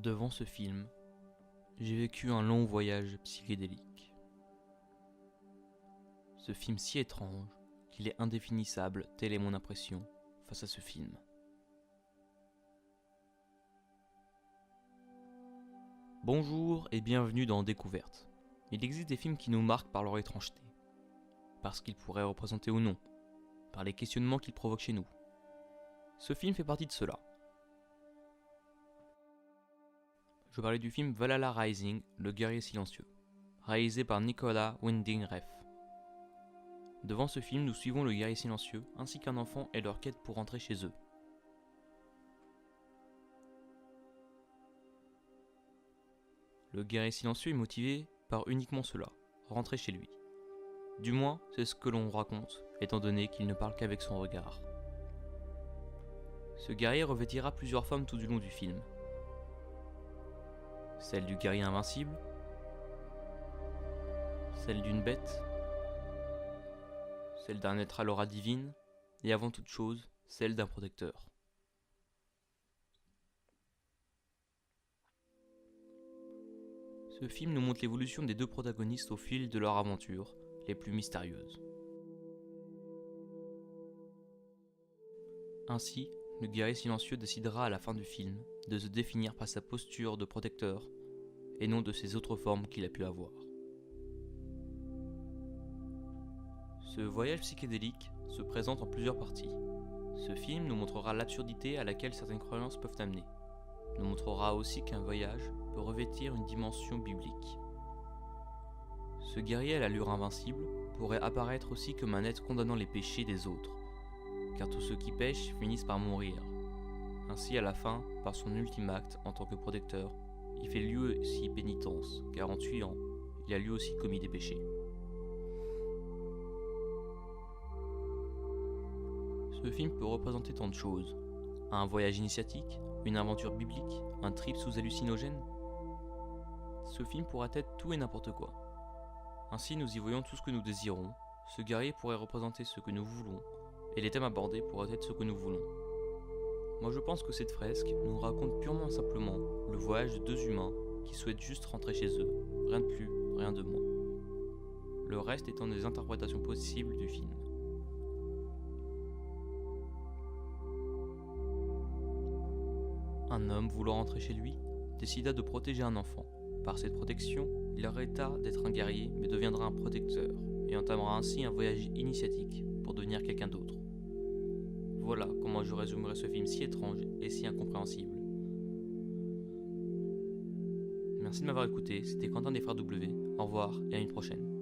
Devant ce film, j'ai vécu un long voyage psychédélique. Ce film si étrange qu'il est indéfinissable, telle est mon impression face à ce film. Bonjour et bienvenue dans Découverte. Il existe des films qui nous marquent par leur étrangeté, parce qu'ils pourraient représenter ou non, par les questionnements qu'ils provoquent chez nous. Ce film fait partie de cela. Je parlais du film Valhalla Rising, le guerrier silencieux, réalisé par Nicolas Winding Refn. Devant ce film, nous suivons le guerrier silencieux ainsi qu'un enfant et leur quête pour rentrer chez eux. Le guerrier silencieux est motivé par uniquement cela, rentrer chez lui. Du moins, c'est ce que l'on raconte, étant donné qu'il ne parle qu'avec son regard. Ce guerrier revêtira plusieurs formes tout du long du film. Celle du guerrier invincible, celle d'une bête, celle d'un être à l'aura divine, et avant toute chose, celle d'un protecteur. Ce film nous montre l'évolution des deux protagonistes au fil de leur aventure, les plus mystérieuses. Ainsi, le guerrier silencieux décidera à la fin du film de se définir par sa posture de protecteur et non de ses autres formes qu'il a pu avoir. Ce voyage psychédélique se présente en plusieurs parties. Ce film nous montrera l'absurdité à laquelle certaines croyances peuvent amener. Nous montrera aussi qu'un voyage peut revêtir une dimension biblique. Ce guerrier à l'allure invincible pourrait apparaître aussi comme un être condamnant les péchés des autres, car tous ceux qui pêchent finissent par mourir. Ainsi, à la fin, par son ultime acte en tant que protecteur, il fait lui aussi pénitence, car en tuant, il a lui aussi commis des péchés. Ce film peut représenter tant de choses. Un voyage initiatique, une aventure biblique, un trip sous hallucinogène. Ce film pourra être tout et n'importe quoi. Ainsi, nous y voyons tout ce que nous désirons. Ce guerrier pourrait représenter ce que nous voulons, et les thèmes abordés pourraient être ce que nous voulons. Moi je pense que cette fresque nous raconte purement et simplement le voyage de deux humains qui souhaitent juste rentrer chez eux, rien de plus, rien de moins. Le reste étant des interprétations possibles du film. Un homme voulant rentrer chez lui décida de protéger un enfant. Par cette protection, il arrêta d'être un guerrier mais deviendra un protecteur et entamera ainsi un voyage initiatique pour devenir quelqu'un d'autre. Voilà comment je résumerai ce film si étrange et si incompréhensible. Merci de m'avoir écouté, c'était Quentin des Frères W. Au revoir et à une prochaine.